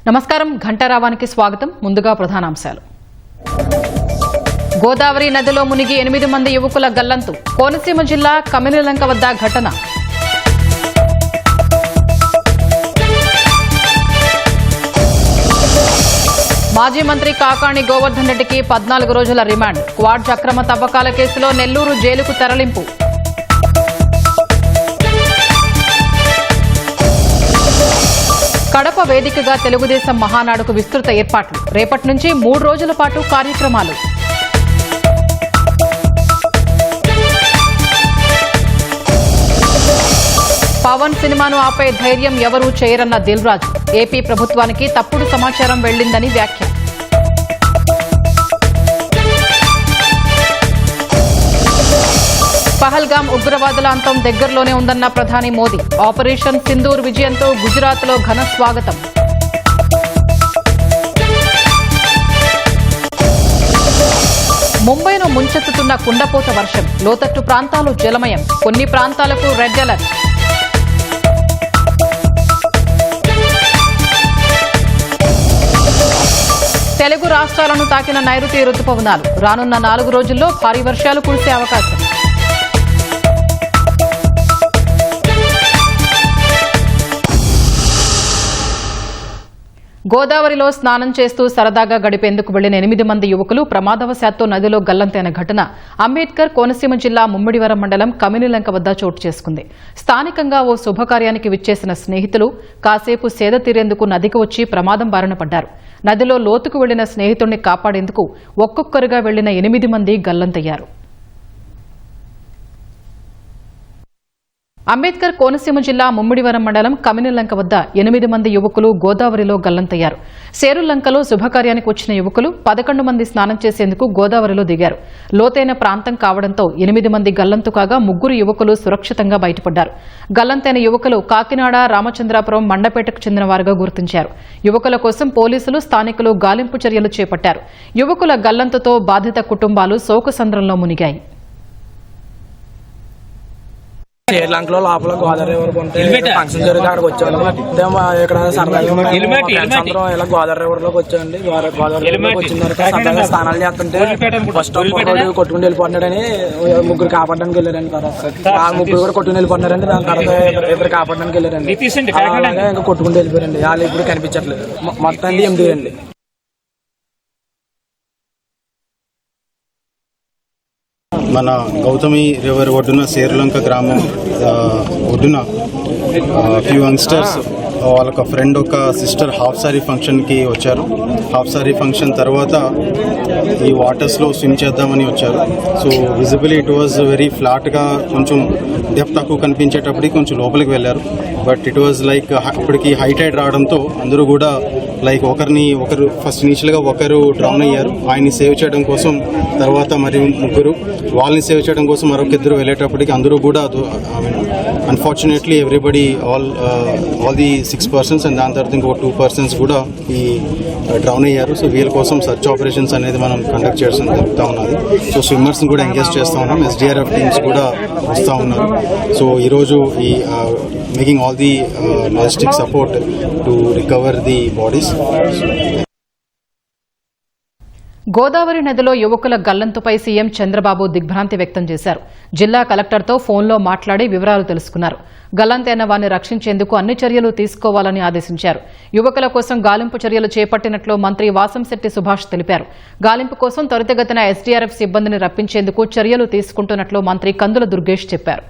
నమస్కారం, ఘంటారావానికి స్వాగతం. ముందుగా ప్రధానాంశాలు. గోదావరి నదిలో మునిగి 8 మంది యువకుల గల్లంతు. కోనసీమ జిల్లా కమినిలంక వద్ద ఘటన. మాజీ మంత్రి కాకాణి గోవర్ధన్ రెడ్డికి 14 రోజుల రిమాండ్. క్వాడ్జ్ అక్రమ తవ్వకాల కేసులో నెల్లూరు జైలుకు తరలింపు. కడప వేదికగా తెలుగుదేశం మహానాడుకు విస్తృత ఏర్పాట్లు. రేపటి నుంచి 3 రోజుల పాటు కార్యక్రమాలు. పవన్ సినిమాను ఆపే ధైర్యం ఎవరూ చేయరన్న దిల్ రాజు. ఏపీ ప్రభుత్వానికి తప్పుడు సమాచారం వెళ్లిందని వ్యాఖ్య. పహల్గాం ఉగ్రవాదుల అంతం దగ్గరలోనే ఉందన్న ప్రధాని మోదీ. ఆపరేషన్ సింధూర్ విజయంతో గుజరాత్లో ఘన స్వాగతం. ముంబైను ముంచెత్తుతున్న కుండపోత వర్షం. లోతట్టు ప్రాంతాలు జలమయం. కొన్ని ప్రాంతాలకు రెడ్ అలర్ట్. తెలుగు రాష్ట్రాలను తాకిన నైరుతి రుతుపవనాలు. రానున్న 4 రోజుల్లో భారీ వర్షాలు కురిసే అవకాశం. గోదావరిలో స్నానం చేస్తూ సరదాగా గడిపేందుకు వెళ్లిన 8 మంది యువకులు ప్రమాదవశాత్తు నదిలో గల్లంతైన ఘటన అంబేద్కర్ కోనసీమ జిల్లా ముమ్మిడివరం మండలం కమినిలంక వద్ద చోటు చేసుకుంది. స్థానికంగా ఓ శుభకార్యానికి విచ్చేసిన స్నేహితులు కాసేపు సేద తీరేందుకు నదికి వచ్చి ప్రమాదం బారిన పడ్డారు. నదిలో లోతుకు వెళ్లిన స్నేహితుడిని కాపాడేందుకు ఒక్కొక్కరుగా వెళ్లిన 8 మంది గల్లంతయ్యారు. అంబేద్కర్ కోనసీమ జిల్లా ముమ్మిడివరం మండలం కమినిలంక వద్ద 8 మంది యువకులు గోదావరిలో గల్లంతయ్యారు. సేరులంకలో శుభకార్యానికి వచ్చిన యువకులు 11 మంది స్నానం చేసేందుకు గోదావరిలో దిగారు. లోతైన ప్రాంతం కావడంతో 8 మంది గల్లంతు కాగా 3 యువకులు సురక్షితంగా బయటపడ్డారు. గల్లంతైన యువకులు కాకినాడ, రామచంద్రాపురం, మండపేటకు చెందిన వారుగా గుర్తించారు. యువకుల కోసం పోలీసులు, స్థానికులు గాలింపు చర్యలు చేపట్టారు. యువకుల గల్లంతుతో బాధిత కుటుంబాలు శోకసంద్రంలో మునిగాయి. శ్రీలంకలో లోపల గోదావరి ఫంక్షన్ జరిగితే అక్కడికి వచ్చాను. ఇక్కడ సరదాగా అందరం ఇలా గోదావరి రివర్ లోకి వచ్చామండి. గోదావరి వచ్చిన తర్వాత సరదాగా స్నానాలు చేస్తుంటే ఫస్ట్ రోజు కొట్టుకుని వెళ్ళిపోతున్నాడని 3 కాపాడడానికి వెళ్ళారండి. ఆ 3 కూడా కొట్టుకుని వెళ్ళిపోతున్నారండి. దాని తర్వాత ఇద్దరు కాపాడడానికి వెళ్ళారండి. అలాగే ఇంకా కొట్టుకుని వెళ్ళిపోయారండి. వాళ్ళు ఇప్పుడు కనిపించట్లేదు. మొత్తం 8 అండి. మన గౌతమి రివర్ ఒడ్డున సేరులంక గ్రామం ఒడ్డున ఫ్యూ యంగ్స్టర్స్ వాళ్ళొక ఫ్రెండ్ ఒక సిస్టర్ హాఫ్ సారీ ఫంక్షన్కి వచ్చారు. హాఫ్ సారీ ఫంక్షన్ తర్వాత ఈ వాటర్స్లో స్విమ్ చేద్దామని వచ్చారు. So visibly it was very ఫ్లాట్గా, కొంచెం డెప్త్ తక్కువ కనిపించేటప్పటికి కొంచెం లోపలికి వెళ్ళారు. బట్ ఇట్ వాజ్ లైక్ ఇప్పటికి హై టైడ్ రావడంతో అందరూ కూడా లైక్ ఒకరు ఫస్ట్ ఇనిషియల్గా ఒకరు డ్రౌన్ అయ్యారు. ఆయన్ని సేవ్ చేయడం కోసం తర్వాత మరి 3 వాళ్ళని సేవ్ చేయడం కోసం మరొక 2 వెళ్ళేటప్పటికి అందరూ కూడా unfortunately everybody all the 6 persons and దాని తర్వాత ఇంకో 2 persons కూడా ఈ డ్రౌన్ అయ్యారు. సో వీళ్ళ కోసం సర్చ్ ఆపరేషన్స్ అనేది మనం కండక్ట్ చేయడం జరుగుతూ ఉన్నది. సో స్విమ్మర్స్ని కూడా ఎంగేజ్ చేస్తూ ఉన్నాం. SDRF టీమ్స్ కూడా వస్తూ ఉన్నారు. సో ఈరోజు ఈ making all the logistic support to recover the bodies. Godavari నదిలో యువకుల గల్లంతుపై సీఎం చంద్రబాబు దిగ్భ్రాంతి వ్యక్తం చేశారు. జిల్లా కలెక్టర్తో ఫోన్లో మాట్లాడి వివరాలు తెలుసుకున్నారు. గల్లంతైన వారిని రక్షించేందుకు అన్ని చర్యలు తీసుకోవాలని ఆదేశించారు. యువకుల కోసం గాలింపు చర్యలు చేపట్టినట్లు మంత్రి వాసంశెట్టి సుభాష్ తెలిపారు. గాలింపు కోసం త్వరితగతిన SDRF సిబ్బందిని రప్పించేందుకు చర్యలు తీసుకుంటున్నట్లు మంత్రి కందుల దుర్గేష్ చెప్పారు.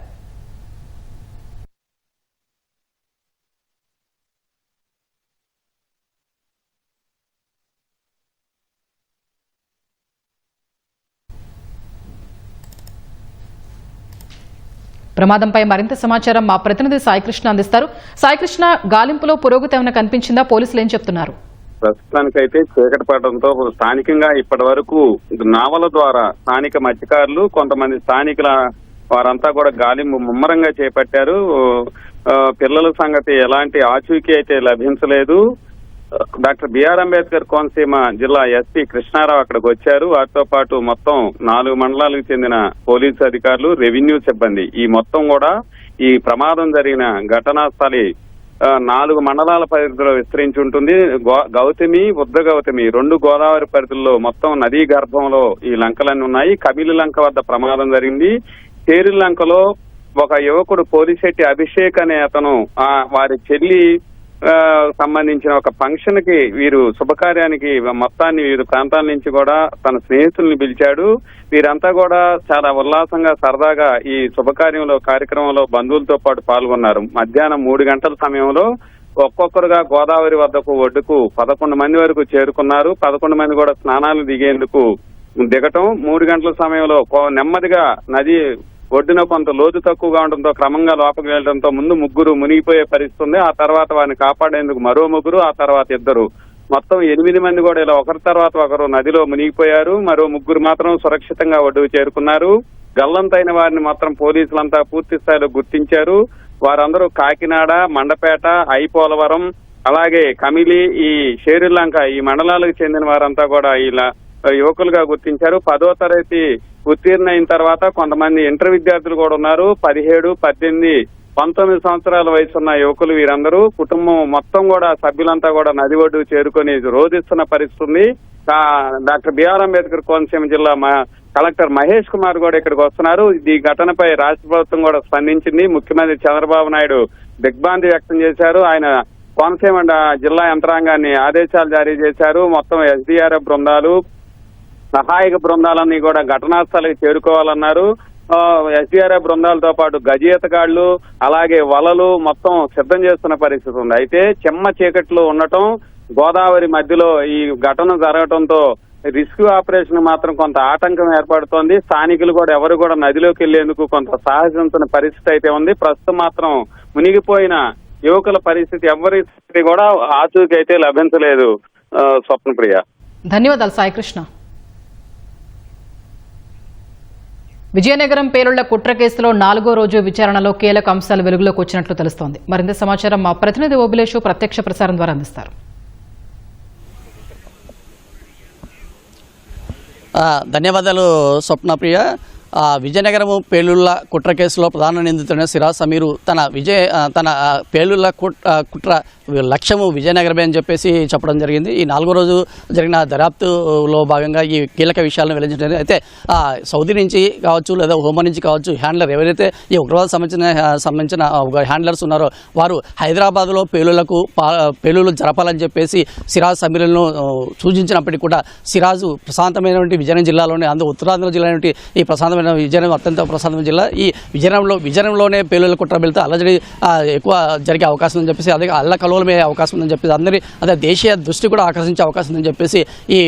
ప్రమాదంపై మరింత సమాచారం మా ప్రతినిధి సాయికృష్ణ అందిస్తారు. సాయికృష్ణ, గాలింపులో పురోగతి ఏమైనా కనిపించిందా? పోలీసులు ఏం చెప్తున్నారు? ప్రస్తుతానికైతే చీకటి పడడంతో స్థానికంగా ఇప్పటి వరకు నావల ద్వారా స్థానిక మత్స్యకారులు, కొంతమంది స్థానికుల వారంతా కూడా గాలింపు ముమ్మరంగా చేపట్టారు. పిల్లల సంగతి ఎలాంటి ఆచూకీ అయితే లభించలేదు. డాక్టర్ బిఆర్ అంబేద్కర్ కోనసీమ జిల్లా ఎస్పీ కృష్ణారావు అక్కడికి వచ్చారు. వారితో పాటు మొత్తం 4 మండలాలకు చెందిన పోలీసు అధికారులు, రెవెన్యూ సిబ్బంది ఈ మొత్తం కూడా ఈ ప్రమాదం జరిగిన ఘటనా స్థలి 4 మండలాల పరిధిలో విస్తరించి ఉంటుంది. గౌతమి, బుద్ధ గౌతమి 2 గోదావరి పరిధుల్లో మొత్తం నదీ గర్భంలో ఈ లంకలన్నీ ఉన్నాయి. కబిలి లంక వద్ద ప్రమాదం జరిగింది. చేరు లంకలో ఒక యువకుడు పోలిశెట్టి అభిషేక్ అనే అతను వారి చెల్లి సంబంధించిన ఒక ఫంక్షన్ కి వీరు శుభకార్యానికి మొత్తాన్ని వివిధ ప్రాంతాల నుంచి కూడా తన స్నేహితుల్ని పిలిచాడు. వీరంతా కూడా చాలా ఉల్లాసంగా సరదాగా ఈ కార్యక్రమంలో బంధువులతో పాటు పాల్గొన్నారు. మధ్యాహ్నం 3 గంటల సమయంలో ఒక్కొక్కరుగా గోదావరి వద్దకు ఒడ్డుకు 11 మంది వరకు చేరుకున్నారు. 11 మంది కూడా స్నానాలు దిగటం 3 గంటల సమయంలో నెమ్మదిగా నది ఒడ్డున కొంత లోతు తక్కువగా ఉండడంతో క్రమంగా లోపలికి వెళ్లడంతో ముందు 3 మునిగిపోయే పరిస్థితి ఉంది. ఆ తర్వాత వారిని కాపాడేందుకు మరో 3, ఆ తర్వాత 2, మొత్తం 8 మంది కూడా ఇలా ఒకరి తర్వాత ఒకరు నదిలో మునిగిపోయారు. మరో 3 మాత్రం సురక్షితంగా ఒడ్డుకు చేరుకున్నారు. గల్లంతైన వారిని మాత్రం పోలీసులంతా పూర్తి స్థాయిలో గుర్తించారు. వారందరూ కాకినాడ, మండపేట, ఐపోలవరం, అలాగే కమిలి, ఈ షేరులంక ఈ మండలాలకు చెందిన వారంతా కూడా ఇలా యువకులుగా గుర్తించారు. 10వ తరగతి ఉత్తీర్ణ అయిన తర్వాత కొంతమంది ఇంటర్ విద్యార్థులు కూడా ఉన్నారు. 17, 18, 19 సంవత్సరాల వయసున్న యువకులు వీరందరూ కుటుంబం మొత్తం కూడా సభ్యులంతా కూడా నది ఒడ్డుకు చేరుకొని రోధిస్తున్న పరిస్థితి ఉంది. డాక్టర్ బిఆర్ అంబేద్కర్ కోనసీమ జిల్లా కలెక్టర్ మహేష్ కుమార్ కూడా ఇక్కడికి వస్తున్నారు. ఈ ఘటనపై రాష్ట్ర ప్రభుత్వం కూడా స్పందించింది. ముఖ్యమంత్రి చంద్రబాబు నాయుడు దిగ్భ్రాంతి వ్యక్తం చేశారు. ఆయన కోనసీమ జిల్లా యంత్రాంగాన్ని ఆదేశాలు జారీ చేశారు. మొత్తం ఎస్డీఆర్ఎఫ్ బృందాలు, సహాయక బృందాలన్నీ కూడా ఘటనా స్థలికి చేరుకోవాలన్నారు. ఎస్డీఆర్ఎఫ్ బృందాలతో పాటు గజేతగాళ్లు, అలాగే వలలు మొత్తం సిద్ధం చేస్తున్న పరిస్థితి ఉంది. అయితే చెమ్మ చీకట్లో ఉండటం, గోదావరి మధ్యలో ఈ ఘటన జరగటంతో రెస్క్యూ ఆపరేషన్ మాత్రం కొంత ఆటంకం ఏర్పడుతోంది. స్థానికులు కూడా ఎవరు కూడా నదిలోకి వెళ్లేందుకు కొంత సాహసించిన పరిస్థితి అయితే ఉంది. ప్రస్తుతం మాత్రం మునిగిపోయిన యువకుల పరిస్థితి ఎవరి కూడా ఆచూకీ అయితే లభించలేదు. స్వప్నప్రియ, ధన్యవాదాలు. సాయికృష్ణ. విజయనగరం పేలుళ్ల కుట్ర కేసులో 4వ రోజు విచారణలో కీలక అంశాలు వెలుగులోకి వచ్చినట్లు తెలుస్తోంది. మరింత సమాచారం మా ప్రతినిధి ఓబులేషు ప్రత్యక్ష ప్రసారం ద్వారా అందిస్తారు. ధన్యవాదాలు స్వప్నప్రియ. విజయనగరం పేలుళ్ల కుట్ర కేసులో ప్రధాన నిందితుడైన సిరాజ్ సమీరు తన పేలుళ్ల కుట్ర లక్ష్యము విజయనగరమే అని చెప్పేసి చెప్పడం జరిగింది. ఈ 4వ రోజు జరిగిన దర్యాప్తులో భాగంగా ఈ కీలక విషయాలను వెల్లడించడం. అయితే సౌదీ నుంచి కావచ్చు లేదా హోమా నుంచి కావచ్చు, హ్యాండ్లర్ ఎవరైతే ఈ ఉగ్రవాద సంబంధించిన హ్యాండ్లర్స్ ఉన్నారో వారు హైదరాబాద్లో పేలుళ్లు జరపాలని చెప్పేసి సిరాజ్ సమీరులను సూచించినప్పటికీ కూడా సిరాజు ప్రశాంతమైనటువంటి విజయనగరం జిల్లాలోనే ఉత్తరాంధ్ర జిల్లా ఈ ప్రశాంతమైన విజయనగరం అత్యంత ప్రశాంతమైన జిల్లా. ఈ విజయనగరంలోనే పేలుళ్ల కుట్ర వెళ్తే అల్లజడి ఎక్కువ జరిగే అవకాశం ఉందని చెప్పేసి, అదే అల్లకల్లోలమే అవకాశం ఉందని చెప్పేసి అదే దేశీయ దృష్టి కూడా ఆకర్షించే అవకాశం ఉందని చెప్పేసి ఈ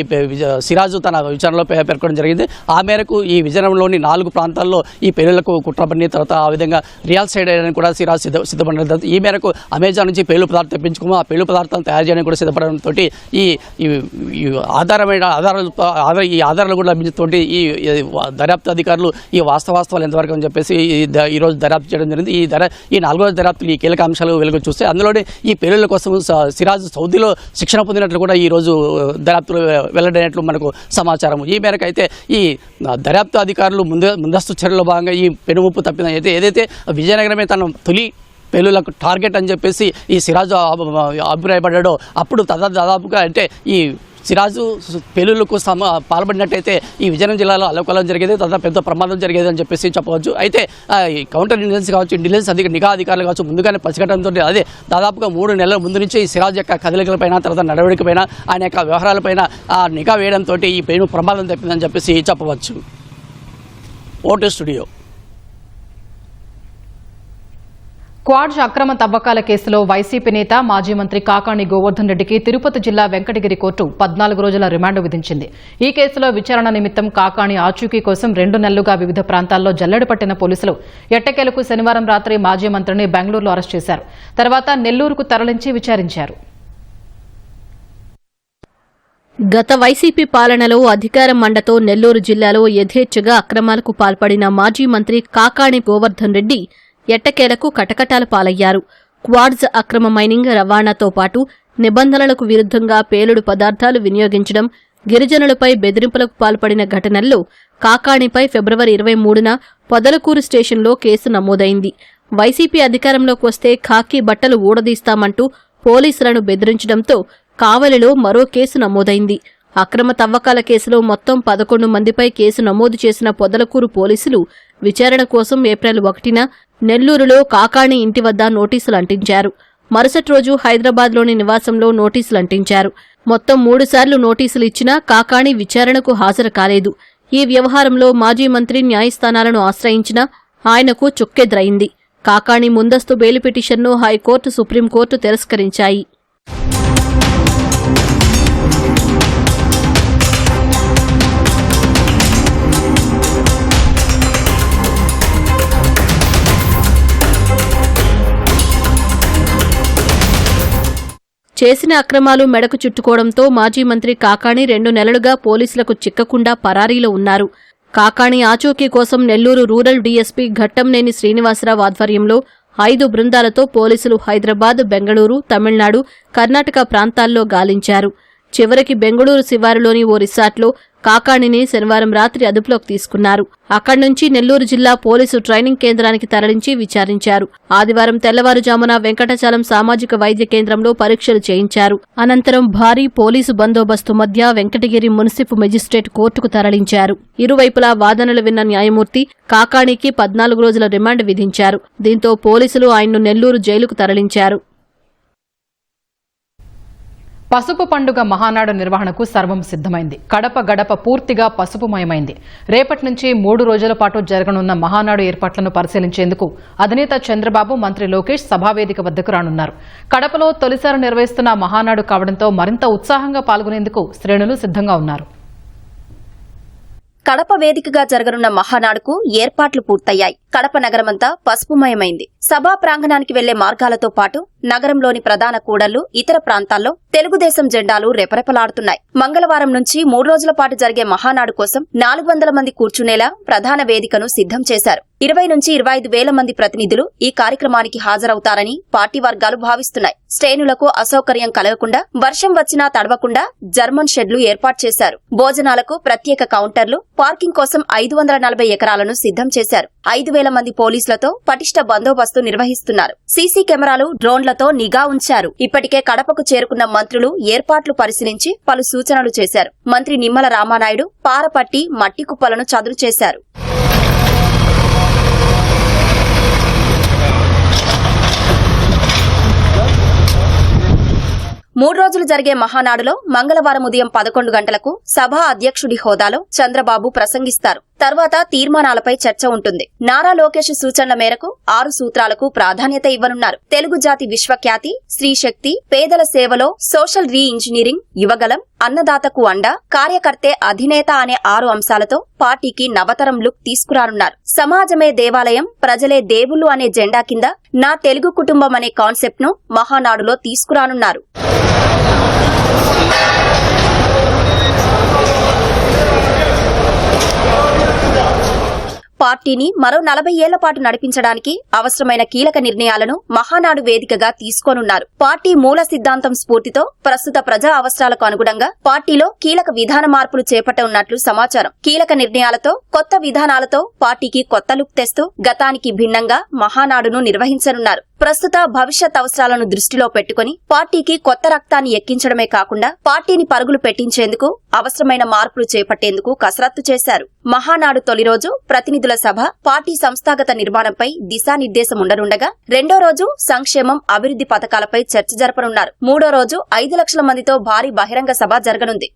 సిరాజు తన విచారణలో పేర్కొనడం జరిగింది. ఆ మేరకు ఈ విజయనగరంలోని 4 ప్రాంతాల్లో ఈ పేలుళ్లకు కుట్ర పని తర్వాత ఆ విధంగా రియల్ సైడ్ అయ్యడానికి కూడా సిరాజ్ సిద్ధపడిన ఈ మేరకు అమెజాన్ నుంచి పేలు పదార్థం తెప్పించుకుని ఆ పేలు పదార్థాలను తయారు చేయడానికి కూడా సిద్ధపడడంతో ఈ ఆధారాలు కూడా లభించడంతో ఈ దర్యాప్తు అధికారులు ఈ వాస్తవాలు ఎంతవరకు అని చెప్పేసి ఈ రోజు దర్యాప్తు చేయడం జరిగింది. ఈ 4వ రోజు దర్యాప్తులు ఈ కీలక అంశాలు వెలుగు చూస్తే అందులోనే ఈ పేలుళ్ల కోసం సిరాజ్ సౌదీలో శిక్షణ పొందినట్లు కూడా ఈ రోజు దర్యాప్తులు వెల్లడైనట్లు మనకు సమాచారం. ఈ మేరకు అయితే ఈ దర్యాప్తు అధికారులు ముందస్తు చర్యల్లో భాగంగా ఈ పెనుముప్పు తప్పిన ఏదైతే విజయనగరమే తన తొలి పేలుళ్లకు టార్గెట్ అని చెప్పేసి ఈ సిరాజు అభిప్రాయపడ్డాడో అప్పుడు దాదాపుగా అంటే ఈ సిరాజు పేలుళ్లకు పాల్పడినట్టయితే ఈ విజయనగరం జిల్లాలో అల్లకల్లం జరిగేది, తర్వాత పెద్ద ప్రమాదం జరిగేది అని చెప్పేసి చెప్పవచ్చు. అయితే కౌంటర్ ఇంటెలిజెన్స్ కావచ్చు, ఇంటెలిజెన్స్ నిఘా అధికారులు కావచ్చు ముందుగానే పసిగట్టడంతో అదే దాదాపుగా 3 నెలల ముందు నుంచే ఈ సిరాజ్ యొక్క కదలికలపైన, తర్వాత నడవడికపైన, ఆయన యొక్క వ్యవహారాలపైన నిఘా వేయడంతో ఈ పేను ప్రమాదం తప్పిందని చెప్పేసి చెప్పవచ్చు. Vote studio. క్వాడ్జ్ అక్రమ తవ్వకాల కేసులో వైసీపీ నేత మాజీ మంత్రి కాకాణి గోవర్ధన్ రెడ్డికి తిరుపతి జిల్లా వెంకటగిరి కోర్టు 14 రోజుల రిమాండ్ విధించింది. ఈ కేసులో విచారణ నిమిత్తం కాకాణి ఆచూకీ కోసం 2 నెలలుగా వివిధ ప్రాంతాల్లో జల్లెడ పట్టిన పోలీసులు ఎట్టకేలకు శనివారం రాత్రి మాజీ మంత్రిని బెంగళూరులో అరెస్ట్ చేశారు. తర్వాత నెల్లూరుకు తరలించి విచారించారు. గత వైసీపీ పాలనలో అధికారం మండతో నెల్లూరు జిల్లాలో యథేచ్ఛగా అక్రమాలకు పాల్పడిన మాజీ మంత్రి కాకాణి గోవర్ధన్ రెడ్డి ఎట్టకేలకు కటకటాల పాలయ్యారు. క్వాడ్స్ అక్రమ మైనింగ్ రవాణాతో పాటు నిబంధనలకు విరుద్ధంగా పేలుడు పదార్థాలు వినియోగించడం, గిరిజనులపై బెదిరింపులకు పాల్పడిన ఘటనల్లో కాకాణిపై ఫిబ్రవరి 23న పొదలకూరు స్టేషన్లో కేసు నమోదైంది. వైసీపీ అధికారంలోకి వస్తే ఖాకీ బట్టలు ఊడదీస్తామంటూ పోలీసులను బెదిరించడంతో కావలిలో మరో కేసు నమోదైంది. అక్రమ తవ్వకాల కేసులో మొత్తం 11 మందిపై కేసు నమోదు చేసిన పొదలకూరు పోలీసులు విచారణ కోసం ఏప్రిల్ 1న నెల్లూరులో కాకాణి ఇంటి వద్ద నోటీసులు అంటించారు. మరుసటి రోజు హైదరాబాద్లోని నివాసంలో నోటీసులు అంటించారు. మొత్తం 3 సార్లు నోటీసులు ఇచ్చినా కాకాణి విచారణకు హాజరు కాలేదు. ఈ వ్యవహారంలో మాజీ మంత్రి న్యాయస్థానాలను ఆశ్రయించినా ఆయనకు చుక్కెదురైంది. కాకాణి ముందస్తు బెయిల్ పిటిషన్ను హైకోర్టు, సుప్రీంకోర్టు తిరస్కరించాయి. చేసిన అక్రమాలు మెడకు చుట్టుకోవడంతో మాజీ మంత్రి కాకాణి 2 నెలలుగా పోలీసులకు చిక్కకుండా పరారీలో ఉన్నారు. కాకాణి ఆచూకీ కోసం నెల్లూరు రూరల్ డీఎస్పీ ఘట్టంనేని శ్రీనివాసరావు ఆధ్వర్యంలో 5 బృందాలతో పోలీసులు హైదరాబాద్, బెంగళూరు, తమిళనాడు, కర్ణాటక ప్రాంతాల్లో గాలించారు. చివరికి బెంగళూరు శివారులోని ఓ రిసార్ట్లో కాకాణిని శనివారం రాత్రి అదుపులోకి తీసుకున్నారు. అక్కడి నుంచి నెల్లూరు జిల్లా పోలీసు ట్రైనింగ్ కేంద్రానికి తరలించి విచారించారు. ఆదివారం తెల్లవారుజామున వెంకటాచలం సామాజిక వైద్య కేంద్రంలో పరీక్షలు చేయించారు. అనంతరం భారీ పోలీసు బందోబస్తు మధ్య వెంకటగిరి మున్సిపల్ మెజిస్ట్రేట్ కోర్టుకు తరలించారు. ఇరువైపులా వాదనలు విన్న న్యాయమూర్తి కాకాణికి 14 రోజుల రిమాండ్ విధించారు. దీంతో పోలీసులు ఆయన్ను నెల్లూరు జైలుకు తరలించారు. పసుపు పండుగ మహానాడు నిర్వహణకు సర్వం సిద్ధమైంది. కడప గడప పూర్తిగా పసుపుమయమైంది. రేపటి నుంచి 3 రోజుల పాటు జరగనున్న మహానాడు ఏర్పాట్లను పరిశీలించేందుకు అధినేత చంద్రబాబు, మంత్రి లోకేష్ సభావేదిక వద్దకు రానున్నారు. కడపలో తొలిసారి నిర్వహిస్తున్న మహానాడు కావడంతో మరింత ఉత్సాహంగా పాల్గొనేందుకు శ్రేణులు సిద్ధంగా ఉన్నారు. కడప వేదికగా జరగనున్న మహానాడుకు ఏర్పాట్లు పూర్తయ్యాయి. కడప నగరమంతా పసుపుమయమైంది. సభా ప్రాంగణానికి వెళ్లే మార్గాలతో పాటు నగరంలోని ప్రధాన కూడళ్లు, ఇతర ప్రాంతాల్లో తెలుగుదేశం జెండాలు రెపరెపలాడుతున్నాయి. మంగళవారం నుంచి 3 రోజుల పాటు జరిగే మహానాడు కోసం 400 మంది కూర్చునేలా ప్రధాన వేదికను సిద్ధం చేశారు. 20 నుంచి 25 వేల మంది ప్రతినిధులు ఈ కార్యక్రమానికి హాజరవుతారని పార్టీ వర్గాలు భావిస్తున్నాయి. శ్రేణులకు అసౌకర్యం కలగకుండా, వర్షం వచ్చినా తడవకుండా జర్మన్ షెడ్లు ఏర్పాటు చేశారు. భోజనాలకు ప్రత్యేక కౌంటర్లు, పార్కింగ్ కోసం 540 ఎకరాలను సిద్ధం చేశారు. 5,000 మంది పోలీసులతో పటిష్ట బందోబస్తు నిర్వహిస్తున్నారు. సీసీ కెమెరాలు, డ్రోన్లతో నిఘా ఉంచారు. ఇప్పటికే కడపకు చేరుకున్న మంత్రులు ఏర్పాట్లు పరిశీలించి పలు సూచనలు చేశారు. మంత్రి నిమ్మల రామానాయుడు పారపట్టి మట్టి కుప్పలను చదును చేశారు. మూడు రోజులు జరిగే మహానాడులో మంగళవారం ఉదయం 11 గంటలకు సభా అధ్యక్షుడి హోదాలో చంద్రబాబు ప్రసంగిస్తారు. తర్వాత తీర్మానాలపై చర్చ ఉంటుంది. నారా లోకేష్ సూచనల మేరకు 6 సూత్రాలకు ప్రాధాన్యత ఇవ్వనున్నారు. తెలుగు జాతి విశ్వఖ్యాతి, స్త్రీశక్తి, పేదల సేవలో సోషల్ రీ ఇంజనీరింగ్, యువగలం, అన్నదాతకు అండ, కార్యకర్తే అధినేత అనే 6 అంశాలతో పార్టీకి నవతరం లుక్ తీసుకురానున్నారు. సమాజమే దేవాలయం, ప్రజలే దేవుళ్లు అనే జెండా కింద నా తెలుగు కుటుంబం అనే కాన్సెప్ట్ ను మహానాడులో తీసుకురానున్నారు. పార్టీని మరో 40 ఏళ్ల పాటు నడిపించడానికి అవసరమైన కీలక నిర్ణయాలను మహానాడు వేదికగా తీసుకోనున్నారు. పార్టీ మూల సిద్ధాంతం స్ఫూర్తితో ప్రస్తుత ప్రజా అవసరాలకు అనుగుణంగా పార్టీలో కీలక విధాన మార్పులు చేపట్టనున్నట్లు సమాచారం. కీలక నిర్ణయాలతో, కొత్త విధానాలతో పార్టీకి కొత్త లుక్ తెస్తూ గతానికి భిన్నంగా మహానాడును నిర్వహించనున్నారు. ప్రస్తుత భవిష్యత్ అవసరాలను దృష్టిలో పెట్టుకుని పార్టీకి కొత్త రక్తాన్ని ఎక్కించడమే కాకుండా పార్టీని పరుగులు పెట్టించేందుకు అవసరమైన మార్పులు చేపట్టేందుకు కసరత్తు చేశారు. మహానాడు తొలి రోజు ప్రతినిధుల సభ, పార్టీ సంస్థాగత నిర్మాణంపై దిశానిర్దేశం ఉండనుండగా, రెండో రోజు సంక్షేమం, అభివృద్ధి పథకాలపై చర్చ జరపనున్నారు. మూడో రోజు 5 లక్షల మందితో భారీ బహిరంగ సభ జరగనుంది.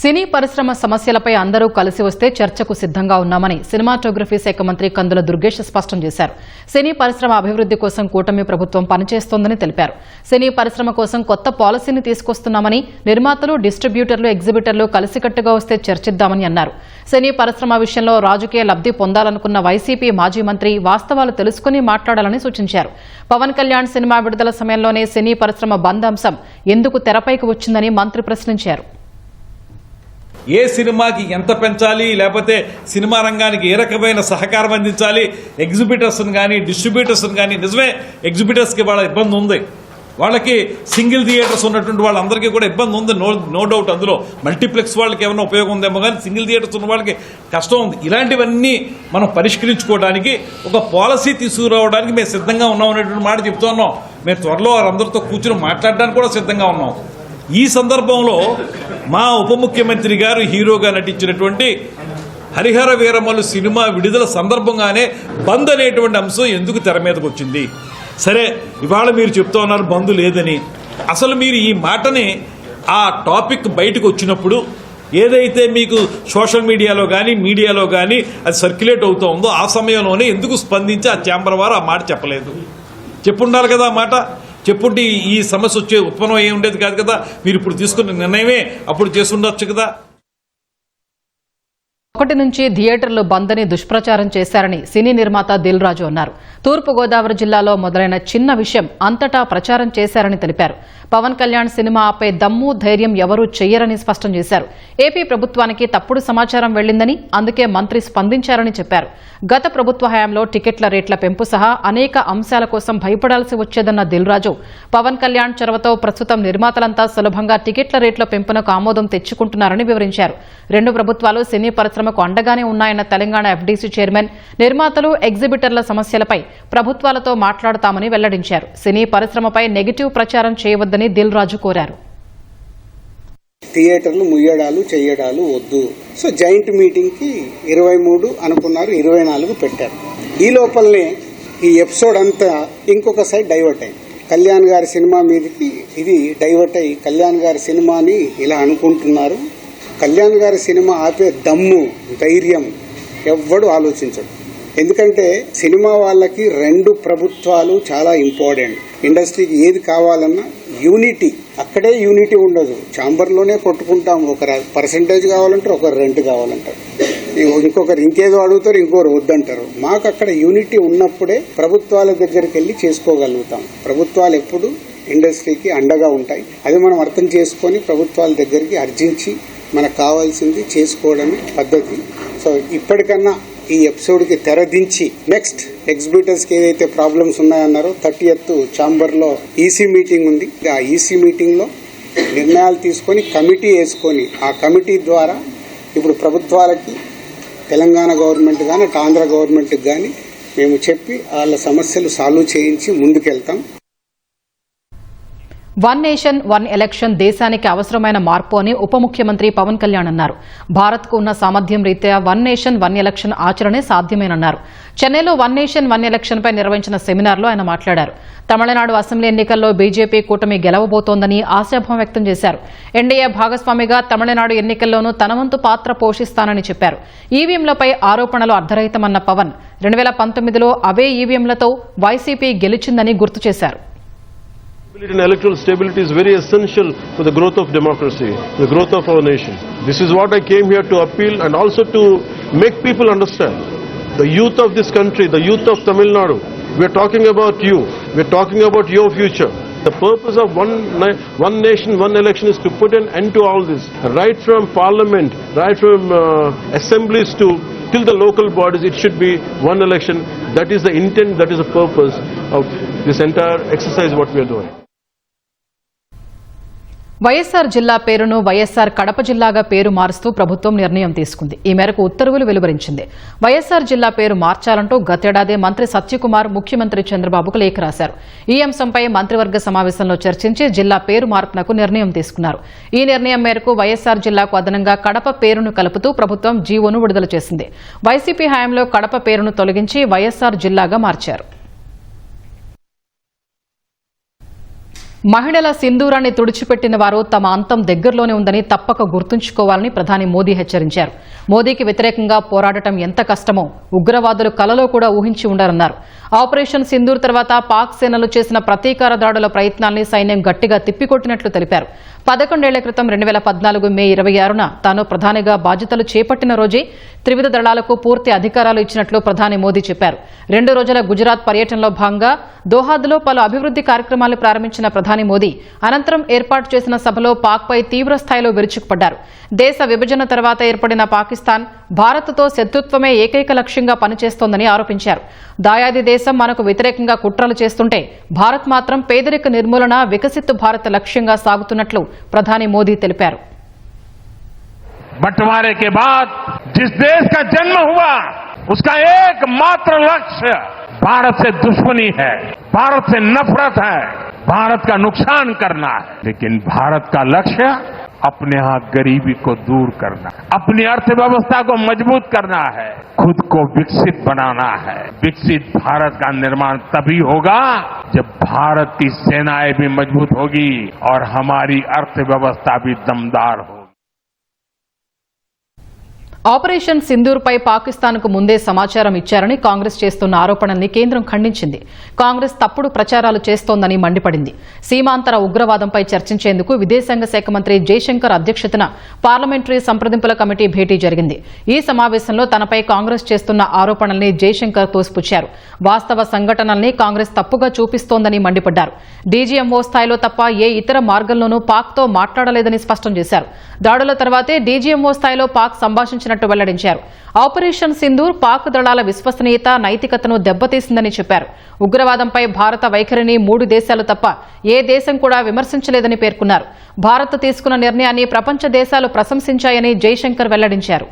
సినీ పరిశ్రమ సమస్యలపై అందరూ కలిసి వస్తే చర్చకు సిద్ధంగా ఉన్నామని సినిమాటోగ్రఫీ శాఖ మంత్రి కందుల దుర్గేష్ స్పష్టం చేశారు. సినీ పరిశ్రమ అభివృద్ధి కోసం కూటమి ప్రభుత్వం పనిచేస్తోందని తెలిపారు. సినీ పరిశ్రమ కోసం కొత్త పాలసీని తీసుకొస్తున్నామని, నిర్మాతలు, డిస్ట్రిబ్యూటర్లు, ఎగ్జిబిటర్లు కలిసికట్టుగా వస్తే చర్చిద్దామని అన్నారు. సినీ పరిశ్రమ విషయంలో రాజకీయ లబ్ధి పొందాలనుకున్న వైసీపీ మాజీ మంత్రి వాస్తవాలు తెలుసుకుని మాట్లాడాలని సూచించారు. పవన్ కళ్యాణ్ సినిమా విడుదల సమయంలోనే సినీ పరిశ్రమ బంద్ అంశం ఎందుకు తెరపైకి వచ్చిందని మంత్రి ప్రశ్నించారు. ఏ సినిమాకి ఎంత పెంచాలి, లేకపోతే సినిమా రంగానికి ఏ రకమైన సహకారం అందించాలి, ఎగ్జిబిటర్స్ని కానీ డిస్ట్రిబ్యూటర్స్ని కానీ, నిజమే ఎగ్జిబిటర్స్కి వాళ్ళ ఇబ్బంది ఉంది. వాళ్ళకి సింగిల్ థియేటర్స్ ఉన్నటువంటి వాళ్ళందరికీ కూడా ఇబ్బంది ఉంది, నో డౌట్. అందులో మల్టీప్లెక్స్ వాళ్ళకి ఏమైనా ఉపయోగం ఉందేమో కానీ సింగిల్ థియేటర్స్ ఉన్న వాళ్ళకి కష్టం ఉంది. ఇలాంటివన్నీ మనం పరిష్కరించుకోవడానికి ఒక పాలసీ తీసుకురావడానికి మేము సిద్ధంగా ఉన్నాం అనేటువంటి మాట చెప్తున్నాం. మేము త్వరలో వారందరితో కూర్చుని మాట్లాడడానికి కూడా సిద్ధంగా ఉన్నాం. ఈ సందర్భంలో మా ఉప ముఖ్యమంత్రి గారు హీరోగా నటించినటువంటి హరిహర వీరమల్లు సినిమా విడుదల సందర్భంగానే బంద్ అనేటువంటి అంశం ఎందుకు తెర మీదకి వచ్చింది? సరే, ఇవాళ మీరు చెప్తా ఉన్నారు బంద్ లేదని. అసలు మీరు ఈ మాటని ఆ టాపిక్ బయటకు వచ్చినప్పుడు ఏదైతే మీకు సోషల్ మీడియాలో కానీ మీడియాలో కానీ అది సర్క్యులేట్ అవుతూ ఉందో ఆ సమయంలోనే ఎందుకు స్పందించి ఆ ఛాంబర్ వారు ఆ మాట చెప్పలేదు? చెప్పుండాలి కదా ఆ మాట. చెప్పుంటే ఈ సమస్య వచ్చే ఉత్పన్నం అయ్యి ఉండేది కాదు కదా. మీరు ఇప్పుడు తీసుకున్న నిర్ణయమే అప్పుడు చేసి ఉండొచ్చు కదా. 1 నుంచి థియేటర్లు బంద్ అని దుష్ప్రచారం చేశారని సినీ నిర్మాత దిల్ రాజు అన్నారు. తూర్పుగోదావరి జిల్లాలో మొదలైన చిన్న విషయం అంతటా ప్రచారం చేశారని తెలిపారు. పవన్ కళ్యాణ్ సినిమా ఆపే దమ్ము ధైర్యం ఎవరూ చెయ్యరని స్పష్టం చేశారు. ఏపీ ప్రభుత్వానికి తప్పుడు సమాచారం వెళ్లిందని, అందుకే మంత్రి స్పందించారని చెప్పారు. గత ప్రభుత్వ హయాంలో టికెట్ల రేట్ల పెంపు సహా అనేక అంశాల కోసం భయపడాల్సి వచ్చేదన్న దిల్ రాజు పవన్ కళ్యాణ్ చొరవతో ప్రస్తుతం నిర్మాతలంతా సులభంగా టికెట్ల రేట్ల పెంపునకు ఆమోదం తెచ్చుకుంటున్నారని వివరించారు. 2 ప్రభుత్వాలు సినీ పరిశ్రమకు అండగానే ఉన్నాయన్న తెలంగాణ ఎఫ్డీసీ చైర్మన్ నిర్మాతలు ఎగ్జిబిటర్ల సమస్యలపై ప్రభుత్వాలతో మాట్లాడతామని వెల్లడించారు. సినీ పరిశ్రమపై నెగిటివ్ ప్రచారం చేయవద్దని దిల్ రాజు కోరారు. థియేటర్లు ముయ్యడాలు చెయ్యడాలు వద్దు. సో జాయింట్ మీటింగ్ కి 23 అనుకున్నారు, 24 పెట్టారు. ఈ లోపలనే ఈ ఎపిసోడ్ అంతా ఇంకొక సైడ్ డైవర్ట్ అయింది. కళ్యాణ్ గారి సినిమా మీదకి ఇది డైవర్ట్ అయ్యి కళ్యాణ్ గారి సినిమాని ఇలా అనుకుంటున్నారు. కళ్యాణ్ గారి సినిమా ఆపే దమ్ము ధైర్యం ఎవ్వడు ఆలోచించడు. ఎందుకంటే సినిమా వాళ్ళకి 2 ప్రభుత్వాలు చాలా ఇంపార్టెంట్. ఇండస్ట్రీకి ఏది కావాలన్నా యూనిటీ, అక్కడే యూనిటీ ఉండదు. ఛాంబర్లోనే కొట్టుకుంటాం. ఒక పర్సంటేజ్ కావాలంటారు, ఒకరు రెంట్ కావాలంటారు, ఇంకొకరు ఇంకేదో అడుగుతారు, ఇంకొకరు వద్దంటారు. మాకు అక్కడ యూనిటీ ఉన్నప్పుడే ప్రభుత్వాల దగ్గరికి వెళ్ళి చేసుకోగలుగుతాం. ప్రభుత్వాలు ఎప్పుడు ఇండస్ట్రీకి అండగా ఉంటాయి. అది మనం అర్థం చేసుకొని ప్రభుత్వాల దగ్గరికి అర్జించి మనకు కావాల్సింది చేసుకోవడమే పద్ధతి. సో ఇప్పటికన్నా ఈ ఎపిసోడ్కి తెరదించి నెక్స్ట్ ఎగ్జిబిటర్స్కి ఏదైతే ప్రాబ్లమ్స్ ఉన్నాయన్నారో 30th ఛాంబర్లో ఈసీ మీటింగ్ ఉంది. ఆ ఈసీ మీటింగ్లో నిర్ణయాలు తీసుకొని కమిటీ వేసుకొని ఆ కమిటీ ద్వారా ఇప్పుడు ప్రభుత్వాలకి తెలంగాణ గవర్నమెంట్ కానీ ఆంధ్ర గవర్నమెంట్కి కానీ మేము చెప్పి వాళ్ళ సమస్యలు సాల్వ్ చేయించి ముందుకెళ్తాం. 1 నేషన్ 1 ఎలక్షన్ దేశానికి అవసరమైన మార్పు అని ఉప ముఖ్యమంత్రి పవన్ కళ్యాణ్ అన్నారు. భారత్కు ఉన్న సామర్థ్యం రీత్యా 1 నేషన్ 1 ఎలక్షన్ ఆచరణే సాధ్యమేనన్నారు. చెన్నైలో 1 నేషన్ 1 ఎలక్షన్ పై నిర్వహించిన సెమినార్లో ఆయన మాట్లాడారు. తమిళనాడు అసెంబ్లీ ఎన్నికల్లో బీజేపీ కూటమి గెలవబోతోందని ఆశాభావం వ్యక్తం చేశారు. ఎన్డీఏ భాగస్వామిగా తమిళనాడు ఎన్నికల్లోనూ తన వంతు పాత్ర పోషిస్తానని చెప్పారు. ఈవీఎంలపై ఆరోపణలు అర్ధరహితమన్న పవన్ 2019లో అవే ఈవీఎంలతో వైసీపీ గెలిచిందని గుర్తు చేశారు. And electoral stability is very essential for the growth of democracy, the growth of our nation. This is what I came here to appeal and also to make people understand. The youth of this country, the youth of Tamil Nadu, we are talking about you. We are talking about your future. The purpose of one nation, one election is to put an end to all this. Right from parliament, right from assemblies to till the local bodies, it should be one election. That is the intent, that is the purpose of this entire exercise what we are doing. YSR జిల్లా పేరును వైఎస్సార్ కడప జిల్లాగా పేరు మారుస్తూ ప్రభుత్వం నిర్ణయం తీసుకుంది. ఈ మేరకు ఉత్తర్వులు వెలువరించింది. వైఎస్సార్ జిల్లా పేరు మార్చాలంటూ గతేడాది మంత్రి సత్యకుమార్ ముఖ్యమంత్రి చంద్రబాబుకు లేఖ రాశారు. ఈ అంశంపై మంత్రివర్గ సమావేశంలో చర్చించి జిల్లా పేరు మార్పునకు నిర్ణయం తీసుకున్నారు. ఈ నిర్ణయం మేరకు వైఎస్సార్ జిల్లాకు అదనంగా కడప పేరును కలుపుతూ ప్రభుత్వం జీవోను విడుదల చేసింది. వైసీపీ హయాంలో కడప పేరును తొలగించి వైఎస్సార్ జిల్లాగా మార్చారు. మహిళల సింధూరాన్ని తుడిచిపెట్టిన వారు తమ అంతం దగ్గరలోనే ఉందని తప్పక గుర్తుంచుకోవాలని ప్రధాని మోదీ హెచ్చరించారు. మోదీకి వ్యతిరేకంగా పోరాడటం ఎంత కష్టమో ఉగ్రవాదులు కలలో కూడా ఊహించి ఉండరన్నారు. ఆపరేషన్ సింధూర్ తర్వాత పాక్ సేనలు చేసిన ప్రతీకార దాడుల ప్రయత్నాల్ని సైన్యం గట్టిగా తిప్పికొట్టినట్లు తెలిపారు. 11 ఏళ్ల క్రితం 2014 మే 26న తాను ప్రధానిగా బాధ్యతలు చేపట్టిన రోజే త్రివిధ దళాలకు పూర్తి అధికారాలు ఇచ్చినట్లు ప్రధాని మోదీ చెప్పారు. 2 రోజుల గుజరాత్ పర్యటనలో భాగంగా దోహాద్లో పలు అభివృద్ది కార్యక్రమాలు ప్రారంభించిన ప్రధాని మోదీ అనంతరం ఏర్పాటు చేసిన సభలో పాక్పై తీవ్ర స్థాయిలో విరుచుకుపడ్డారు. దేశ విభజన తర్వాత ఏర్పడిన పాకిస్తాన్ భారత్తో శత్రుత్వమే ఏకైక లక్ష్యంగా పనిచేస్తోందని ఆరోపించారు. దాయాది దేశం మనకు వ్యతిరేకంగా కుట్రలు చేస్తుంటే భారత్ మాత్రం పేదరిక నిర్మూలన, వికసిత్ భారత్ లక్ష్యంగా సాగుతున్నట్లు ప్రధాని మోదీ తెలిపారు. बंटवारे के बाद जिस देश का जन्म हुआ उसका एकमात्र लक्ष्य भारत से दुश्मनी है, भारत से नफरत है, भारत का नुकसान करना है. लेकिन भारत का लक्ष्य अपने यहां गरीबी को दूर करना, अपनी अर्थव्यवस्था को मजबूत करना है, खुद को विकसित बनाना है. विकसित भारत का निर्माण तभी होगा जब भारत की सेनाएं भी मजबूत होगी और हमारी अर्थव्यवस्था भी दमदार होगी. ఆపరేషన్ సింధూర్పై పాకిస్తాన్కు ముందే సమాచారం ఇచ్చారని కాంగ్రెస్ చేస్తున్న ఆరోపణల్ని కేంద్రం ఖండించింది. కాంగ్రెస్ తప్పుడు ప్రచారాలు చేస్తోందని మండిపడింది. సీమాంతర ఉగ్రవాదంపై చర్చించేందుకు విదేశాంగ శాఖ మంత్రి జైశంకర్ అధ్యక్షతన పార్లమెంటరీ సంప్రదింపుల కమిటీ భేటీ జరిగింది. ఈ సమావేశంలో తనపై కాంగ్రెస్ చేస్తున్న ఆరోపణల్ని జైశంకర్ తోసిపుచ్చారు. వాస్తవ సంఘటనల్ని కాంగ్రెస్ తప్పుగా చూపిస్తోందని మండిపడ్డారు. డీజీఎంఓ స్థాయిలో తప్ప ఏ ఇతర మార్గంలోనూ పాక్తో మాట్లాడలేదని స్పష్టం చేశారు. దాడుల తర్వాతే డీజీఎంఓ స్థాయిలో పాక్ సంభాషించినట్టు వెల్లడించారు. ఆపరేషన్ సింధూర్ పాక్ దళాల విశ్వసనీయత, నైతికతను దెబ్బతీసిందని చెప్పారు. ఉగ్రవాదంపై భారత వైఖరిని 3 దేశాలు తప్ప ఏ దేశం కూడా విమర్శించలేదని పేర్కొన్నారు. భారత్ తీసుకున్న నిర్ణయాన్ని ప్రపంచ దేశాలు ప్రశంసించాయని జైశంకర్ వెల్లడించారు.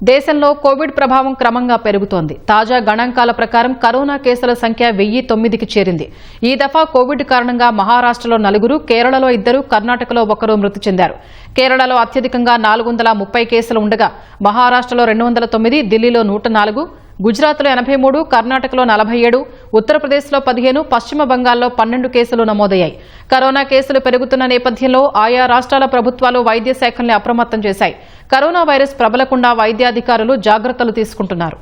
దేశంలో కోవిడ్ ప్రభావం క్రమంగా పెరుగుతోంది. తాజా గణాంకాల ప్రకారం కరోనా కేసుల సంఖ్య 1009కి చేరింది. ఈ దఫా కోవిడ్ కారణంగా మహారాష్ట్రలో 4, కేరళలో 2, కర్ణాటకలో 1 మృతి చెందారు. కేరళలో అత్యధికంగా 430 కేసులు ఉండగా మహారాష్ట్రలో 209, ఢిల్లీలో 104, గుజరాత్లో 83, కర్ణాటకలో 47, ఉత్తరప్రదేశ్లో 15, పశ్చిమ బంగాల్లో 12 కేసులు నమోదయ్యాయి. కరోనా కేసులు పెరుగుతున్న నేపథ్యంలో ఆయా రాష్ట్రాల ప్రభుత్వాలు వైద్య శాఖల్ని అప్రమత్తం చేశాయి. కరోనా వైరస్ ప్రబలకుండా వైద్యాధికారులు జాగ్రత్తలు తీసుకుంటున్నారు.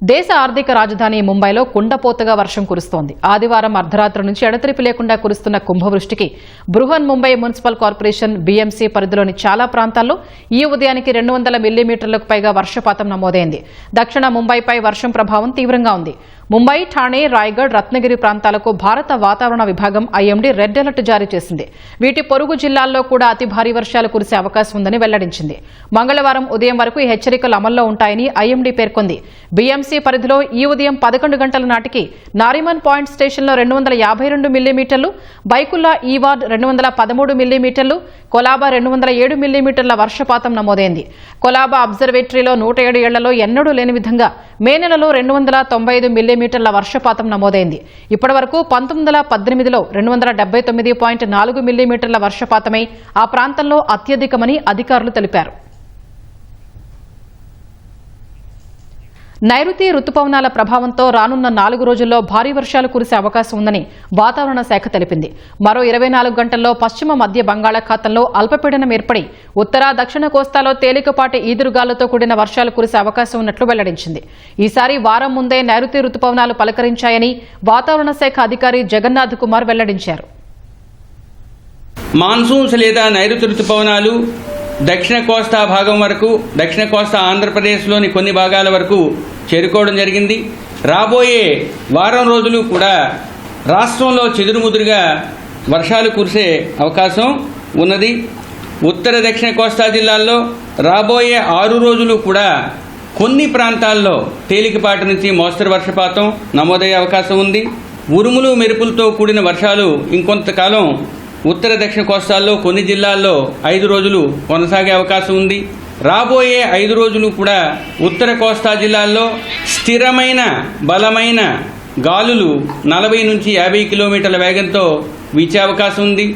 దేశ ఆర్థిక రాజధాని ముంబైలో కుండపోతగా వర్షం కురుస్తోంది. ఆదివారం అర్ధరాత్రి నుంచి ఎడతెరిపి లేకుండా కురుస్తున్న కుంభవృష్టికి Brihan Mumbai municipal corporation BMC పరిధిలోని చాలా ప్రాంతాల్లో ఈ ఉదయానికి 200 మిల్లీమీటర్లకు పైగా వర్షపాతం నమోదైంది. దక్షిణ ముంబైపై వర్షం ప్రభావం తీవ్రంగా ఉంది. ముంబై, ఠాణే, రాయ్గఢ్, రత్నగిరి ప్రాంతాలకు భారత వాతావరణ విభాగం ఐఎండీ రెడ్ అలర్ట్ జారీ చేసింది. వీటి పొరుగు జిల్లాల్లో కూడా అతి భారీ వర్షాలు కురిసే అవకాశం ఉందని వెల్లడించింది. మంగళవారం ఉదయం వరకు ఈ హెచ్చరికలు అమల్లో ఉంటాయని ఐఎండీ పేర్కొంది. బీఎంసీ పరిధిలో ఈ ఉదయం 11 గంటల నాటికి నారిమన్ పాయింట్ స్టేషన్లో 252 మిల్లీమీటర్లు, బైకుల్లా ఈ వార్డ్ 213 మిల్లీమీటర్లు, కొలాబా 207 మిల్లీమీటర్ల వర్షపాతం నమోదైంది. కొలాబా అబ్జర్వేటరీలో 107 ఏళ్లలో ఎన్నడూ లేని విధంగా మే నెలలో 295 మిల్లీమీటర్ల వర్షపాతం నమోదైంది. ఇప్పటి వరకు 1918లో 279.4 మిల్లీమీటర్ల వర్షపాతమై ఆ ప్రాంతంలో అత్యధికమని అధికారులు తెలిపారు. నైరుతి రుతుపవనాల ప్రభావంతో రానున్న 4 రోజుల్లో భారీ వర్షాలు కురిసే అవకాశం ఉందని వాతావరణ శాఖ తెలిపింది. మరో 24 గంటల్లో పశ్చిమ మధ్య బంగాళాఖాతంలో అల్పపీడనం ఏర్పడి ఉత్తర, దక్షిణ కోస్తాలో తేలికపాటి ఈదురుగాలులతో కూడిన వర్షాలు కురిసే అవకాశం ఉన్నట్లు వెల్లడించింది. ఈసారి వారం ముందే నైరుతి రుతుపవనాలు పలకరించాయని వాతావరణ శాఖ అధికారి జగన్నాథ్ కుమార్ వెల్లడించారు. మాన్సూన్స్ లేదా నైరుతి రుతుపవనాలు దక్షిణ కోస్తా భాగం వరకు, దక్షిణ కోస్తా ఆంధ్రప్రదేశ్లోని కొన్ని భాగాల వరకు చేరుకోవడం జరిగింది. రాబోయే వారం రోజులు కూడా రాష్ట్రంలో చెదురుముదురుగా వర్షాలు కురిసే అవకాశం ఉన్నది. ఉత్తర దక్షిణ కోస్తా జిల్లాల్లో రాబోయే 6 రోజులు కూడా కొన్ని ప్రాంతాల్లో తేలికపాటి నుంచి మోస్తరు వర్షపాతం నమోదయ్యే అవకాశం ఉంది. ఉరుములు మెరుపులతో కూడిన వర్షాలు ఇంకొంతకాలం ఉత్తర దక్షిణ కోస్తాల్లో కొన్ని జిల్లాల్లో 5 రోజులు కొనసాగే అవకాశం ఉంది. రాబోయే 5 రోజులు కూడా ఉత్తర కోస్తా జిల్లాల్లో స్థిరమైన బలమైన గాలులు 40 నుంచి 50 కిలోమీటర్ల వేగంతో వీచే అవకాశం ఉంది.